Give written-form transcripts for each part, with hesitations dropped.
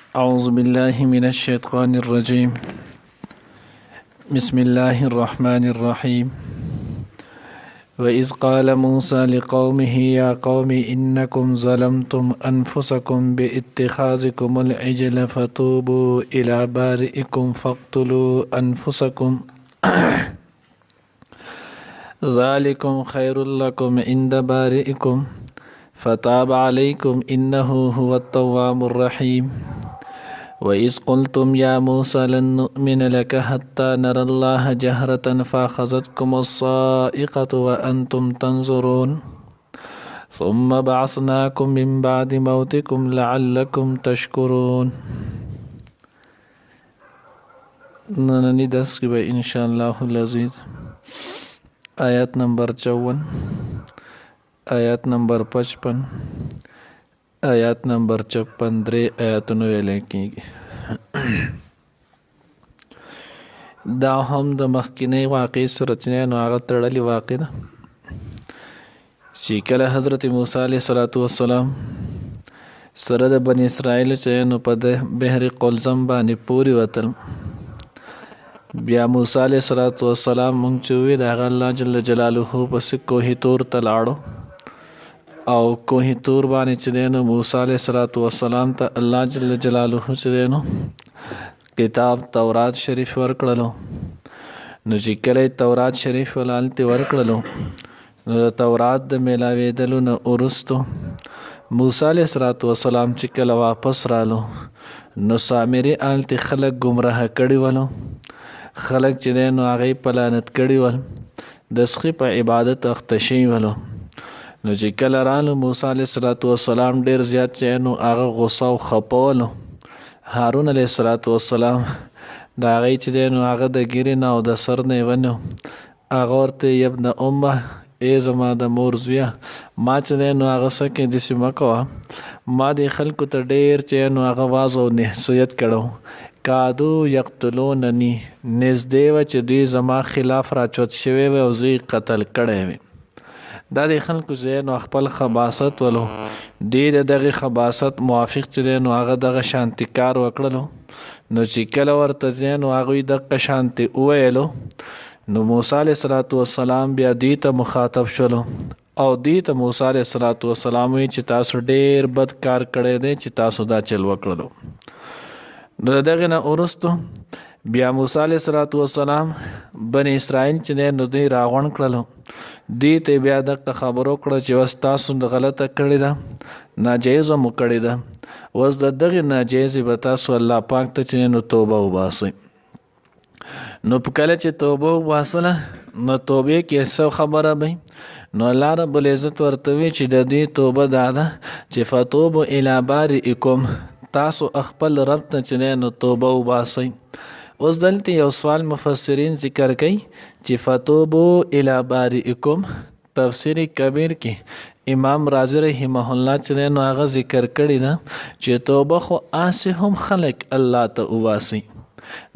أعوذ بالله من الشيطان الرجيم. بسم الله الرحمن الرحيم. وإذ قال موسى لقومه يا قوم إنكم ظلمتم أنفسكم باتخاذكم العجل فتوبوا إلى بارئكم فاقتلوا أنفسكم ذلكم خير لكم عند بارئكم فتاب عليكم إنه هو التواب الرحيم. وإذ قلتم يا موسى لن نؤمن لك حتى نرى الله جهرة فأخذتكم الصاعقة وأنتم تنظرون ثم بعثناكم من بعد موتكم لعلكم تشكرون. ننني درس کې إن شاء الله العزيز آیات نمبر 54، آیات نمبر 55، آیات نمبر 56 درې آیاتونه ویل کېږي. دا هم د مخکینی واقع سره چې نو هغه تړلې واقع ده چې کله حضرت موسی علیه السلام سره د بنی اسرائیل چې نو په بحر قلزم باندې پوری وتل، بیا موسی علیه السلام مونږ چې وی د هغه الله جل جلاله پسې کوه تور ته لاړو او کوه تور باندې چې نو موسی علیه السلام ته الله جل جلاله چې نو کتاب تورات شریف ورکړلو. نو چې کله تورات شریف ولالته ورکړلو نو تورات د ملاویدلو نه ورستو موسی علیه السلام چې کله واپس رالو نو سامری آلته خلک گمراه کړي ولو، خلک چې نو هغه پلانت کړي ول د سخی په عبادت اختشي ولو. نو چې کله رالو موسی علیه السلام ډیر زیات چې نو هغه غوسه او خپولو. هارون علیه السلام دا هغه چې نو هغه د ګیرې نه او د سر نه ونیو، هغه ورته ابن امه ای زما د مور زویه ما چې نو هغه سکه داسې مه کوه، ما د خلکو ته ډیر چې نو هغه واز او نصیحت کړو، کادو یقتلوننی نږدې وه چې دوی زما خلاف راچوت شوی وي او زه قتل کړی وي. دا د خلکو چې نو خپل خباست ولو د دغه خباست موافق چې نو هغه دغه شانتي کار وکړلو. نو چې کله ورته نو هغوی دغه شانتي وویلو نو موسی علیه السلام بیا دوی ته مخاطب شولو او دوی ته موسی علیه السلام وی چې تاسو ډیر بد کار کړی دی چې تاسو دا چل وکړلو. نو دغه نه وروستو بیا موسی علیه السلام بنی اسرائیل چې نو دوی راغونډ کړلو، دوی ته بیا دغه خبرو کړه چې اوس تاسو د غلطه کړې ده، ناجایزه مو کړې ده، اوس د دغې ناجایزې به تاسو الله پاک ته چې نو توبه وباسئ. نو په کله چې توبه وباسله نو توبې کې څه خبره به نو الله رب العزت ورته وی چې د دې توبه دا ده چې فتوبوا الی بارئکم، تاسو خپل رب ته چې نو توبه وباسئ. اوس دلته یو سوال مفسرین ذکر کوي چې فتوبوا الی بارئکم تفسیر کبیر کې امام رازی رحمه الله چې نو هغه ذکر کړی ده چې توبه خو آسی هم خلق الله ته وباسي.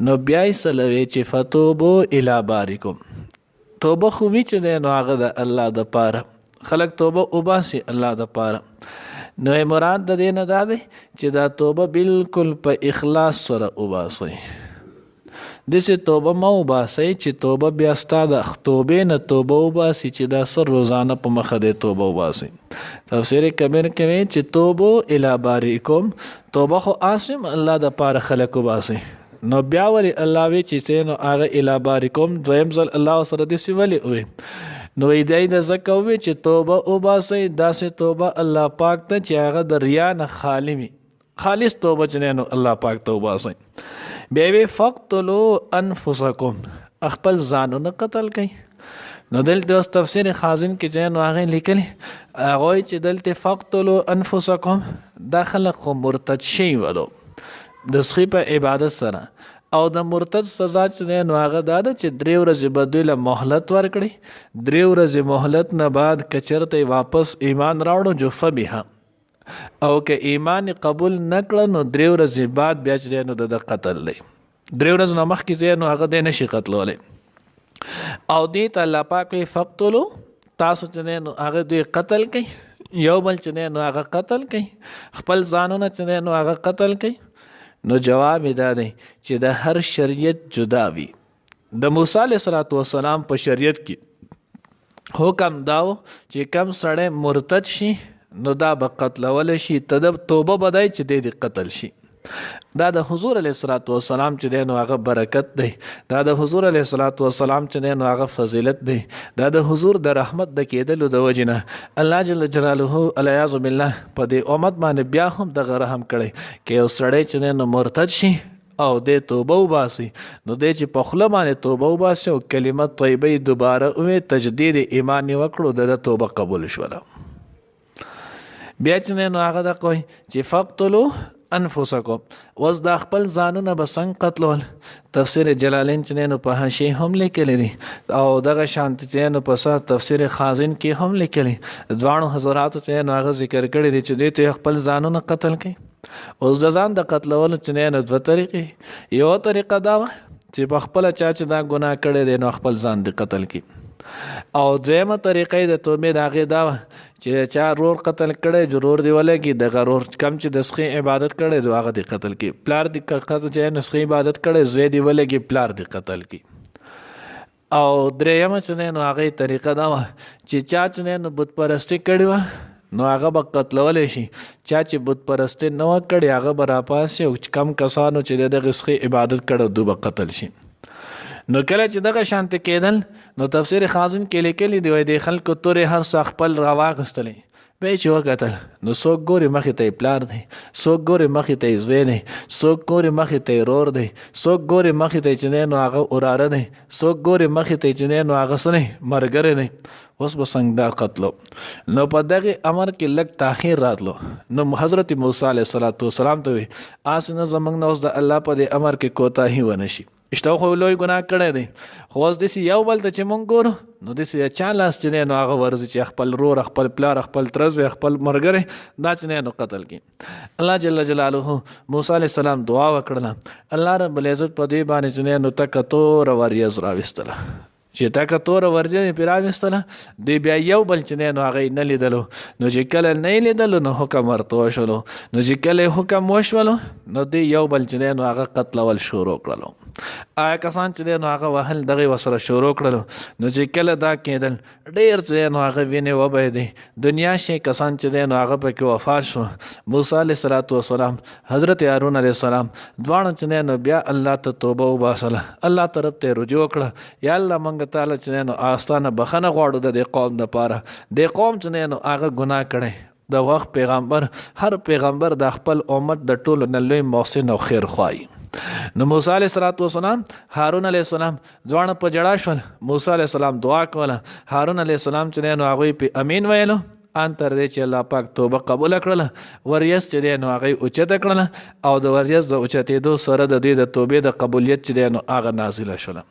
نو بیا یې سلوي چې فتوبوا الی بارئکم، توبه خو وی چې نو هغه د الله د پاره خلق توبه وباسي الله د پاره. نو مراد د دې نه دا دی چې دا توبه بالکل په اخلاص سره وباسي. دسې توبه ما وباسئ چې توبه بیا ستا د توبې نه توبه وباسي چې دا سر روزانه په مخه دی توبه وباسي. تفسیر کبیر کوي چې توبو الی بارئکم، توبه خو آسم الله د پاره خلق وباسي. نو بیا ولی الله وی چې نو هغه الی بارئکم دویم ځل الله سره داسې ولې وي نو ایدای د زکه وی چې توبه وباسي داسې توبه الله پاک ته چې هغه د ریا نه خالی وي، خالص توبه چې نو الله پاک ته وباسي. بیا وی فقتلوا انفسکم، خپل ځانونه قتل کړئ. نو دلته اوس تفسیر خازن کې چې نو هغه لیکلي هغه چې دلته فقتلوا انفسکم دا خلق خو مرتد شي ولو د سخی په عبادت سره، او د مرتد سزا چې نو هغه دا ده چې 3 ورځې به دوی له مهلت ورکړي، 3 ورځې مهلت نه بعد کچرته واپس ایمان راوړو جو فبها، او که ایمان قبول نکړه نو 3 ورځې بعد بیا چې نو د قتل دی، 3 ورځې نه مخکې نو هغه دی نشي قتلولی. او دې ته الله پاک وی فقتلوا، تاسو چې نو هغه دوی قتل کوي، یو بل چې نو هغه قتل کوي، خپل ځانونه چې نو هغه قتل کوي. نو جواب دا دی چې د هر شریعت جدا وي. د موسی علیه السلام په شریعت کې حکم داو چې کم سړی مرتد شي نو دا به قتلول شي، ته د توبه بدای چې د قتل شي. دا د حضور علیه السلام چې دی نو هغه برکت دی، دا د حضور علیه السلام چې دی نو هغه فضیلت دی، دا د حضور د رحمت د کېدلو د وجې نه الله جل جلاله الیاذ بالله په دې امت باندې بیا هم دغه رحم کړی که یو سړی چې دی نو مرتد شي او د توبه وباسي، نو دی چې په خوله باندې توبه وباسي او کلمه طیبه دوباره ووایي، تجدید ایمان یې وکړو، د توبه قبول شوله. بیا چې دی نو هغه دغه وایي چې فقتلوا انفسکم، اوس دا خپل ځانونه به څنګه قتلول. تفسیر جلالین چې نو په حاشیه هم لیکلی دي او دغه شانتي چې نو په تفسیر خازن کې هم لیکلی، دواړو حضراتو چې نو هغه ذکر کړی دي چې دوی ته خپل ځانونه قتل کړي. اوس د ځان د قتلولو چې نو دوه طریقې، یو طریقه دا وه چې په خپله چا چې دا ګناه کړی دی نو خپل ځان د قتل کړي، او دویمه طریقه د توبې د هغې دا وه چې چا رور قتل کړی ضرور دی ولګي، دغه رور کم چې د سخي عبادت کړی دی هغه دی قتل کی، پلار دی قتل چې نسخي عبادت کړی زوی دی ولګي پلار دی قتل کی. او درېیمه چې نو هغې طریقه دا وه چې چا چې نو بت پرستي کړې وه نو هغه به قتلولی شي، چا چې بت پرستي نه وه کړې هغه به راپاسي، او کم کسانو چې د دغه سخي عبادت کړی دوی به قتل شي. نو کله چې دغه شانته کېدل نو تفسیر خازن کې لیکلی دی وایي د خلکو تورې هر څه خپل راواغېستلې، بیا چې وکتل نو څوک ګوري مخې ته یې پلار دی، څوک ګوري مخې ته یې زوی دی، څوک ګوري مخې ته یې رور دی، څوک ګوري مخې ته چې نو هغه وراره دی، څوک ګوري مخې ته چې نو هغه څه دی ملګری دی. اوس به څنګه دا قتلو؟ نو په دغه امر کې لږ تاخیر راتلو. نو حضرت موسی علیه السلام ته وایي آس نه زموږ نه اوس د الله په دې امر کې کوتاهي ونه شي، اشته خو لوی ګناه کړی دی، خو اوس داسې یو بل ته چې مونږ ګورو نو داسې چا لاس چې دی نو هغه ورځي چې خپل رور، خپل پلار، خپل ترزوی، خپل ملګری دا چې دی نو قتل کړي. الله جل جلاله موسی علیه السلام دعا وکړله، الله رب العزت په دوی باندې چې دی نو تکه توره وریځ راویستله، چې تکه توره وریځ یې پرې راویستله، دوی بیا یو بل چې دی نو هغه یې نه لیدلو. نو چې کله نه یې لیدلو نو حکم ورته وشولو، نو چې کله یې حکم وشولو نو دوی یو بل چې دی نو هغه قتلول شروع کړلو. آیا کسان چې دی نو هغه وهل دغه ورسره شروع کړلو، نو چې کله دا کېدل ډېر چې نو هغه وینې وبهېدې، دنیا شي کسان چې دی نو هغه پکې وفات شو. موسی علیه السلام، حضرت هارون علیه السلام دواړه چې دی نو بیا الله ته توبه وباسله، الله طرف ته رجوع کړه، یا الله موږ تعالی چې دی نو آستانه بخښنه غواړو د دې قوم دپاره، دې قوم چې دی نو هغه ګناه کړی. د وخت پیغمبر، هر پیغمبر د خپل امت د ټولو نه لوی محسن او خیر خوایي. نو موسی علیه السلام، هارون علیه السلام دواړه په جړا شول. موسی علیه السلام دعا کوله، هارون علیه السلام چې دی نو هغوی پې امین ویلو، ان تر دې چې الله پاک توبه قبوله کړله. وریځ چې دی نو هغه یې اوچته کړله، او د وریځ د اوچتېدو سره د دوی د توبې د قبولیت چې دی نو هغه نازله شوله.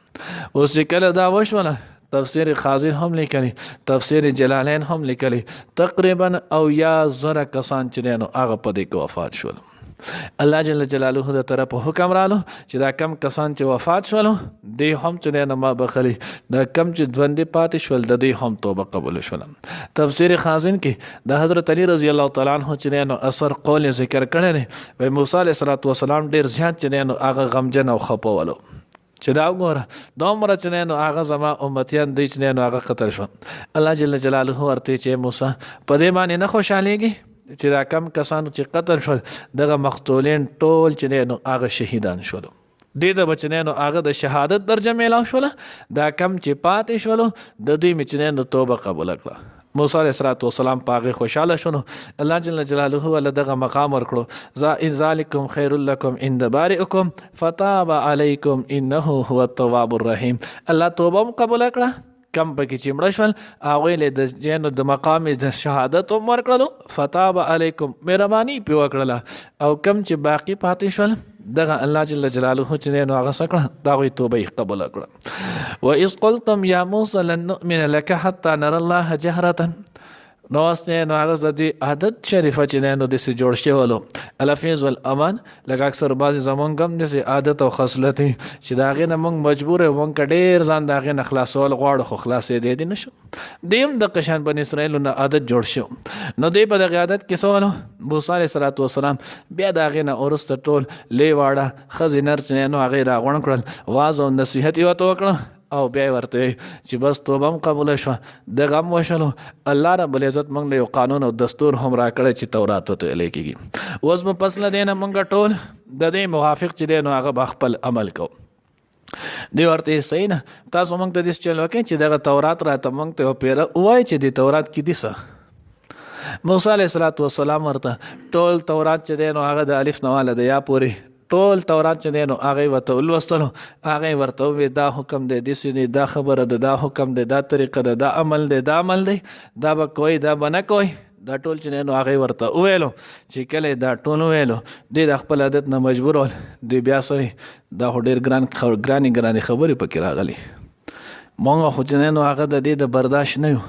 اوس چې کله دا وشوله تفسیر خازن هم لیکلی، تفسیر جلالین هم لیکلی، تقریبا او یا زره کسان چې دی نو هغه په دې کې وفات شول. الله جل جلاله د طرف حکم رالو چې دا کم کسان چې وفات شولو دی هم چې دی نو ما بخلی، دا کم چې ژوندي پاتې شول د دوی هم توبه قبول شول. تفسیر خازن کې د حضرت علی رضی الله تعالی عنہ چې دی نو اثر قول ذکر کړی دی، وایي موسی علیه السلام ډېر زیات چې دی نو هغه غمجن او خفه ولو چې دا وګوره دومره چې دی نو هغه زما امتیان دی چې دی نو هغه قتل شول. الله جل جلاله ورته چې موسی په دې باندې نه خوشحالېږي چې دا کم کسانو چې قتل شول دغه مقتولین ټول چې دی نو هغه شهیدان شولو، دې ته به چې دی نو هغه د شهادت درجه میلاو شوله، دا کم چې پاتې شولو د دوی مې چې دی نو توبه قبوله کړه. موسی علیه السلام په هغې خوشحاله شو. الله جل جلاله له دغه مقام ورکړو، ذالکم خیر لکم عند بارئکم فتاب علیکم انه هو التواب الرحیم. الله توبه هم قبوله کړه، کم پکې چې مړه شول هغوی له د جنو د مقام د شهادت هم ورکړلو، فتاب علیکم مهرباني پې وکړله، او کم چې باقي پاتې شول دغه الله جل جلاله چې دی نو هغه څه کړه د هغوی توبه یې قبوله کړه. وإذ قلتم یا موسی لن نؤمن لك حتى نرى الله جهرة، نو اوس نو هغه د دې عادت شریفه چې نو داسې جوړ شوی الحفظ والامان لکه اکثر بعضې زمونږ هم داسې عادت او خصلت چې د هغې نه موږ مجبور یو موږ که ډېر ځان د هغې نه خلاصول غواړو خو خلاصېدی دې نه شو دی هم د قشان بن اسرائیلو نه عادت جوړ شو نو دی په دغې عادت کې څه ولو موسی علیه صلات وسلام بیا د هغې نه وروسته ټول لې واړه ښځې نر چې نو هغې راغونډ کړل واز او نصیحت یې ورته وکړه او بیا ورته چې بس توبه هم قبوله شوه دغه هم وشلو الله رب العزت موږ له یو قانون او دستور هم راکړی چې تورات ورته ویلی کېږي اوس به پس له دې نه موږ ټول د دې موافق چې دی نو هغه به خپل عمل کوو دی ورته صحیح نه تاسو موږ ته داسې چل وکړئ چې دغه تورات راته موږ ته یو پیره ووایي چې د تورات کې دي څه موسی علیه صلات وسلام ورته ټول تورات چې دی نو هغه د الف نه واله د یا پورې ټول تورات چې دی نو هغه ورته ولوستلو هغه ورته وویل دا حکم دی داسې دی دا خبره ده دا حکم دی دا طریقه ده دا عمل دی دا عمل دی دا به کوئ دا به نه کوئ دا ټول چې دی نو هغې ورته وویلو چې کله دا ټول وویلو دی د خپل عادت نه مجبور ول دی بیا سړی دا خو ډېر ګرانې خبرې پکې راغلي مونږ خو چې نو هغه د دې د برداشت نه یو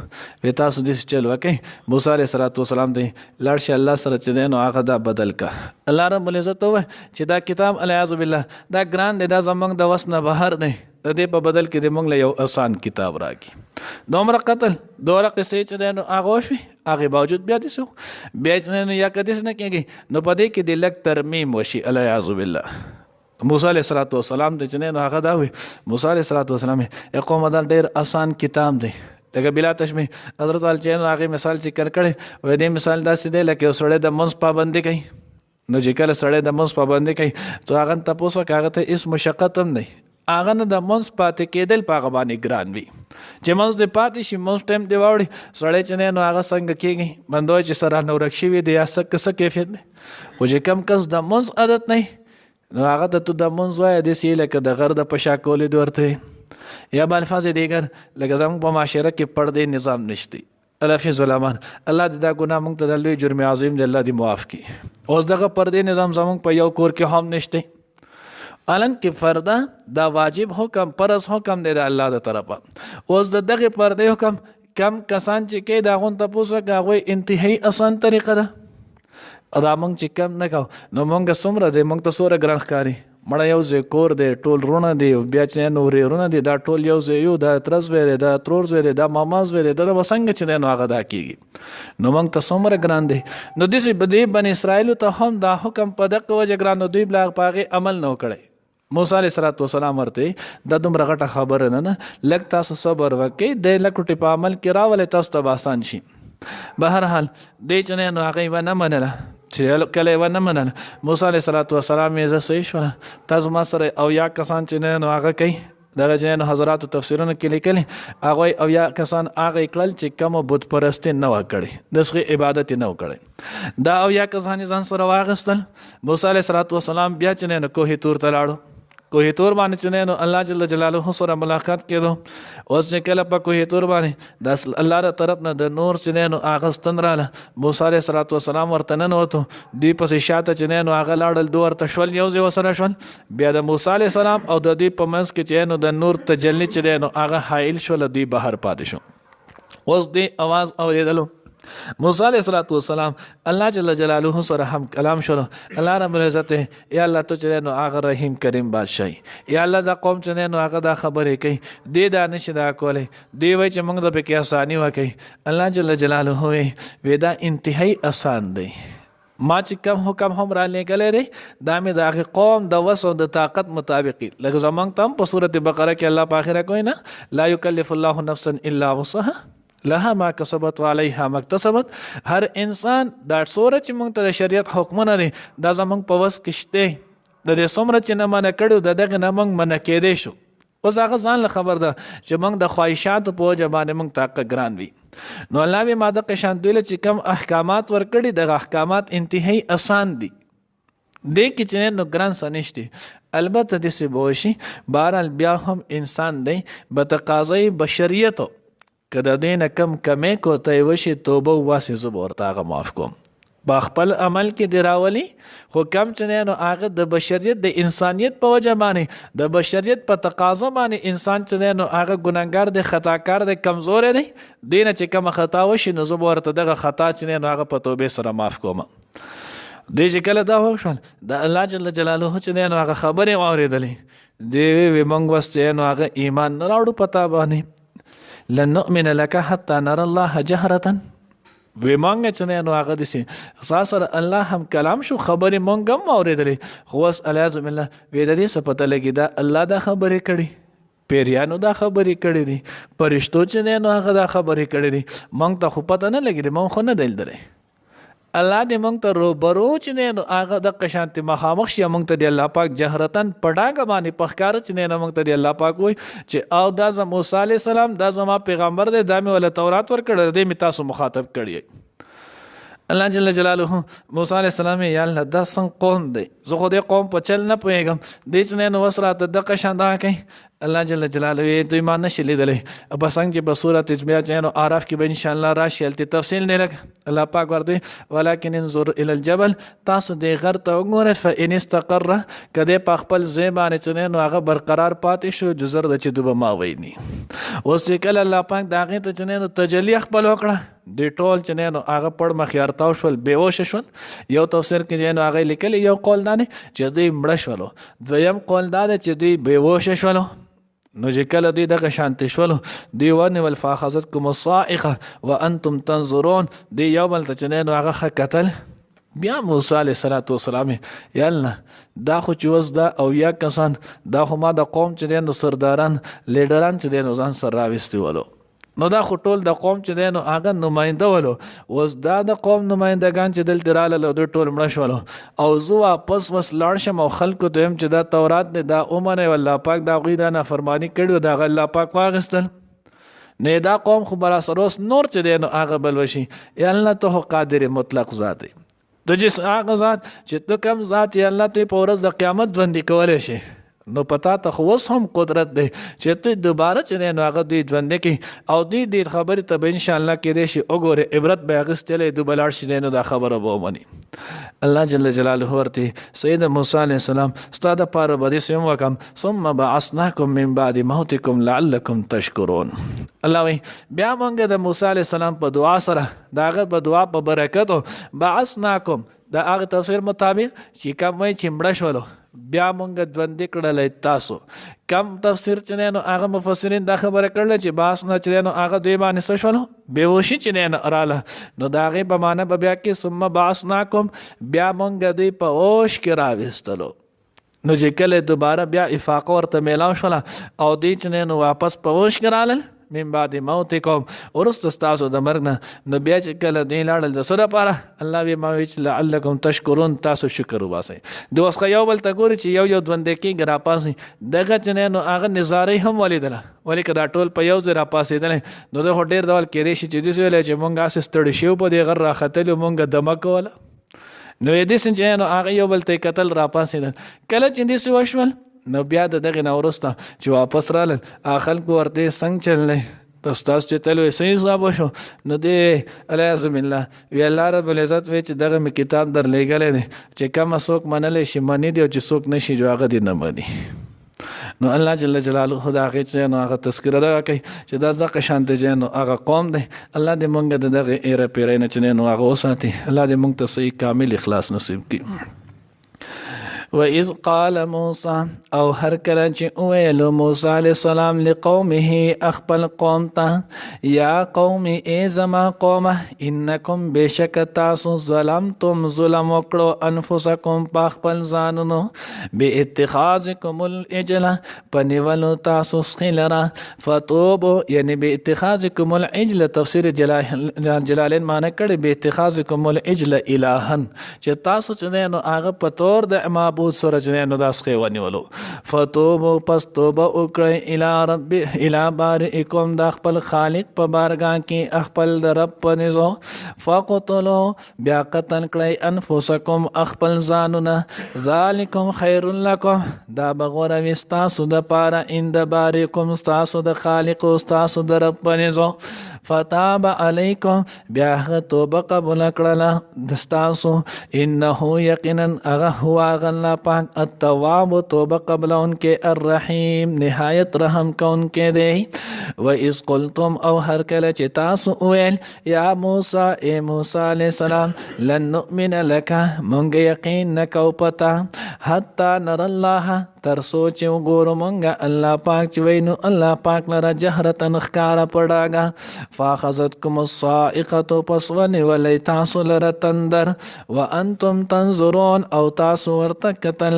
وی تاسو داسې چل وکئ موسی علیه صلات وسلام ته لاړ شي الله سره چې دی نو هغه دا بدل که الله رب العزت ووایي چې دا کتاب الیاذ بالله دا ګران دی دا زموږ د وس نه بهر دی د دې په بدل کې د موږ له یو آسان کتاب راکړي دومره قتل دومره قصې چې دی نو هغه وشوي هغې باوجود بیا داسې بیا چې نو یا که داسې نه کېږي نو په دې کې د لږ ترمیم وشي الیاذ بالله موسی علیه صلات وسلام ته چې نو هغه دا وي موسی علیه صلات وسلام یې قومه دا ډېر آسان کتاب دی دغه بلا تشبیه حضرت والا چې نو هغې مثال ذکر کړی وایي دې مثال داسې دی لکه یو سړی د منځ پابندي کوي نو چې کله سړی د منځ پابندي کوي نو هغه نه تپوس وکړه هغه ته هېڅ مشقت هم دی هغه نه د منځ پاتې کېدل په هغه باندې ګران وي چې منځ دې پاتې شي منځ ټایم دې واوړي سړی چې نو هغه څنګه کېږي بندوی چې سره نه ورک شوي دی یا څه کیفیت دی خو چې کم کس د منځ عادت نه نو هغه ته تو د منځ وایه داسې لکه د غر د پشا کولې دې ورته یا به الفاظ دیگر لکه زموږ په معاشره کې پردې نظام نشتی الحفظ والامان الله دې دا ګناه موږ ته د لوی جرم عظیم دی الله دې معاف کړي اوس دغه پردې نظام زموږ په یو کور کې هم نشتی حالانکه فرده دا واجب حکم فرض حکم دی د الله د طرفه اوس د دغې پردې حکم کم کسان چې کوي د هغو نه تپوس وکړه هغوی انتهایي اسان طریقه ده دا موږ چې کم نه کوو نو موږ څومره دی موږ ته څومره ګران ښکاري مړه یو ځای کور دی ټول رونه دی بیا چې نو ورېرونه دي دا ټول یو ځای یو دا تره زوی دی دا ترور زوی دی دا ماما زوی دی دا به څنګه چې دی نو هغه دا کېږي نو موږ ته څومره ګران دی نو داسې دې بن اسرائیلو ته هم دا حکم په دقه وجه ګران نو دوی بلا په هغې عمل نه کړی موسی علیه صلات وسلام ورته دا دومره غټه خبره نه ده لږ تاسو صبر وکړئ د لږ ټې په عمل کې راولئ تاسو ته به آسان شي بهرحال دی چې نو هغې به نه منله چې کله یې ونه منله موسی علیه صلات وسلام یې زه صحیح شوله تاسو ما سره اویا کسان چې نو هغه کوي دغه چې نو حضراتو تفسیرونه کې لیکلي هغوی اویا کسان هغه کړل چې کومه بت پرستي نه وه کړې د هغې عبادت یې نه و کړی دا اویا کسان یې ځان سره واخیستل موسی علیه صلات وسلام بیا چې نو کوهي تور ته لاړو کوهي تور باندې چې نو الله جل جلاله سره ملاقات کېدو اوس چې کله په کوهي تور باندې د الله ر طرف نه د نور چې نو اغستن راله موسی علیه صلات وسلام ورته ننوتو دوی پسې شاته چې نو هغه لاړل دوی ورته شول یو ځای ورسره شول بیا د موسی علیه السلام او د دوی په منځ کې چې نو د نور تجلی چې نو هغه حایل شول دوی بهر پاتې شو اوس دی اواز اورېدلو موسی علیه صلات وسلام الله جل جلاله سره هم کلام شروع الله رب العزت یا الله تو چې نو هغه رحیم کریم بادشاہي یا الله دا قوم چې نو هغه دا خبرې کوي دې دا نشي دا کولی دی وایي چې موږ د پکې اساني وکړي الله جل جلاله وی دا انتهایی آسان دی ما چې کم حکم هم را لېږلی دی دا مې د هغې قوم د وس او د طاقت مطابق لکه زموږ ته هم په صورت بقره کې الله په آخره کوي نه لا یکلف الله نفسا الا وسعها لها ما کسبت و علیها ما اکتسبت هر انسان دا څومره چې موږ ته د شریعت حکمونه دي دا زموږ په وس کې شته د دې څومره چې نه منع کړو د دغې نه موږ منع کېدی شو اوس هغه ځان له خبر ده چې موږ د خواهشاتو په وجه باندې موږ ته ګران وي نو الله بیا ما دغه شان دوی له چې کوم احکامات ورکړي دغه احکامات انتهایی آسان دي دې کې چې نو ګران څه نشته البته داسې به وشي بهرحال بیا هم انسان دی به تقاضی بشریتو که د دې نه کم کمی کوتی وشي توبه وباسي زه به ورته هغه معاف کوم په خپل عمل کې دی راولي خو کم چې دی نو هغه د بشریت د انسانیت په وجه باندې د بشریت په تقاضا باندې انسان چې دی نو هغه ګناهګار دی خطاکار دی کمزور دی دینه چې کومه خطا وشي نو زه به ورته دغه خطا چې دی نو هغه په توبې سره معاف کوم دوی چې کله دا وشول د الله جل جلاله چې دی نو هغه خبرې واورېدلې دی وی موږ وس چې نو هغه ایمان نه راوړو پتا باندې لن نؤمن لك حتى نرى الله جهرة وی مونږ چې نه نو هغه دي سي سره الله هم کلام شو خبرې مونږ هم اورېدلې خو اوس الیاذ بالله وی د دې څه پته لګي دا الله دا خبرې کړي پیریانو دا خبرې کړي دي پرشتو چې نه نو هغه دا خبرې کړي دي مونږ ته خو پته نه لګي مونږ خو نه دلدلې الله دې مونږ ته روبرو چې نه نو هغه د قشانت مخامخ شي مونږ ته دی الله پاک جهرتن پډاګه باندې پخکار چې نه مونږ ته دی الله پاک وای چې او دا زم موسی عليه السلام دا زما پیغمبر دی دا مې ول تورات ور کړل دې می تاسو مخاطب کړی الله جل جلاله موسی عليه السلام یا الله دا څنګه قوم دی زه خو دې قوم په چل نه پوهېږم دې چې نه وسرات د قشان دا کوي الله جل جلاله دوی ما نشي لیدلې په څنګه چې په سورۃ اجماع چینو عارف کې به ان شاء الله راشي الته تفصیل نه لګ الله پاک ورته ولکن انظر الى الجبل تاسو دې غر ته وګوره فإن استقر کده په خپل ځای باندې چې نو هغه برقرار پاتې شو جزر د چې دوبه ما ویني اوس کله الله پاک دا غي ته چې نو تجلی خپل وکړه د ټول چې نو هغه پړ مخيارتاو شول بیهوش شول یو تفسیر کې نو هغه لیکل یو قول نه چې دوی مړ شول دویم قول دا چې دوی بیهوش شول نو چې کله دوی دغه شانتې شولو دوی ونیول فاخذتکم الصاعقه وانتم تنظرون دوی یو بل ته چې نو هغه ښه کتل بیا موسی علیه السلام یا الله دا خو چې اوس دا او یا کسان دا خو ما د قوم چې نو سرداران لیډران چې نو ځان سره راوستي ولو نو دا خو ټول د قوم چې دی نو هغه نماینده ولو اوس دا د قوم نمایندگان چې دلته راغله دوی ټول مړه شولو او زه واپس لاړ شم او خلکو ته هم چې دا تورات دی دا ومنئ الله پاک د هغوی دا نافرماني کړي د هغه الله پاک واخیستل نه دا قوم خو به راسره اوس نور چې دی نو هغه بل وشي یا الله ته قادر مطلق ذات دی ته چې هغه ذات چې ته کوم ذات یا الله ته په ورځ د قیامت ژوندي کولی شي نو پتا ته خو اوس هم قدرت دی چې ته دوباره چې نو هغه دوی ژوندي کړي او دوی دې خبرې ته به انشاءالله کېدی شي وګورې عبرت به اخیستلی دوی به لاړ شي نو دا خبره به ومني الله جل جلاله ورته سید موسی علیه السلام ستا دپاره به داسې هم وکړم ثم بعثناکم من بعد موتکم لعلکم تشکرون الله وایي بیا موږ د موسی علیه السلام په دعا سره د هغه په دعا په برکتو بعثناکم د هغه تفسیر مطابق چې کوم وایي چې مړه شولو بیا مونږ ژوندي کړلی تاسو کم تفسیر چې نو هغه مفسرین دا خبره کړله چې باس نه چې نو هغه دوی باندې څه شولو بیهوشي چې نه راله نو د هغې په معنی به بیا کې ثم بعثناکم بیا مونږ دوی په اوش کې راویستلو نو چې کله دوباره بیا افاقه ورته میلاو شوله او دوی چې نو واپس په اوش کې رالل من بعد موتکم ورست ستاسو د مرګ نه نو بیا چې کله دوی لاړل د څه دپاره الله وی ما وی چې لعلکم تشکرون تاسو شکر وباسئ د اوس یو بل ته ګوري چې یو ژوندی کېږي راپاسئ دغه چې نو هغه نظارې هم ولیدله ولې که دا ټول په یو ځای راپاسېدلی نو د خو ډېر ډول کېدی شي چې داسې ویلی چې مونږ هسې ستړي شوي په دې غر راختلي مونږ دمه کوله نو یې داسې چې نو هغه یو بل ته یې کتل راپاسېدل کله چې داسې وشول نو بیا د دغې نه وروسته چې واپس رالل هغه خلکو ورته څنګه چللی ستاسو چې تل وایي صحیح حساب وشو نو دې علیاذ بالله وی الله رب العزت وایي چې دغه مې کتاب در لیږلی دی چې کومه څوک منلی شي مني دی او چې څوک نه شي جو هغه دې نه مني نو الله جل جلاله د هغې چې نو هغه تذکره دغه کوي چې دا دغه شانته چې نو هغه قوم دی الله دې مونږ د دغې ایره پیرۍ نه چې نو هغه وساتي الله دې مونږ ته صحیح کامل اخلاص نصیب کړي وَإِذْ قَالَ موسی او هر کله چې ویلو موسی علیه السلام لقومه خپل قوم ته یا قوم ای زما قومه انکم بشک تاسو ظلمتم ظلم وکړو انفسکم په خپل ځانونو باتخاذکم العجل پنیولو تاسو خلرا فتوبو یعنی باتخاذکم العجل تفسیر جلالین معنی کړي باتخاذکم العجل الها چې تاسو چې نو هغه په تور د معبود تابوت سره چې نو داس خې ونیولو فتوبو پس توبه وکړئ الی بارئکم د خپل خالق په بارګاه کې خپل د رب په نزو فقتلوا بیا قتل کړئ انفسکم خپل ځانونه ذالکم خیر لکم دا بغوره وي ستاسو د پاره اند بارئکم ستاسو د خالق او ستاسو د رب په نزو فتاب علیکم بیا هغه توبه قبول کړله د ستاسو انه یقینا هغه هو هغه الله پاک التواب توبه قبلون کې الرحیم نهایت رحم کون کې دی و اذ قلتم او هر کله چې تاسو ویل یا موسی ای موسی علیہ السلام لن نؤمن لك مونږ یقین نکو پتا حتی نر الله تر سوچ وګورو مونږه الله پاک چې وینو الله پاک لره جهرتن ښکارا پړاګه فاخذتكم الصاعقه پس ونیولی تاسو لره تندر وانتم تنظرون او تاسو ورته کتل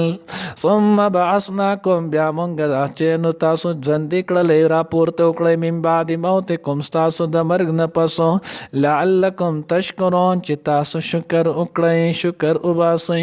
ثم بعثناکم بیا مونږ دا چې نو تاسو ژوندي کړلی راپورته وکړئ من بعد موتکم ستاسو د مرګ نه پسو لعلکم تشکرون چې تاسو شکر وکړئ شکر وباسئ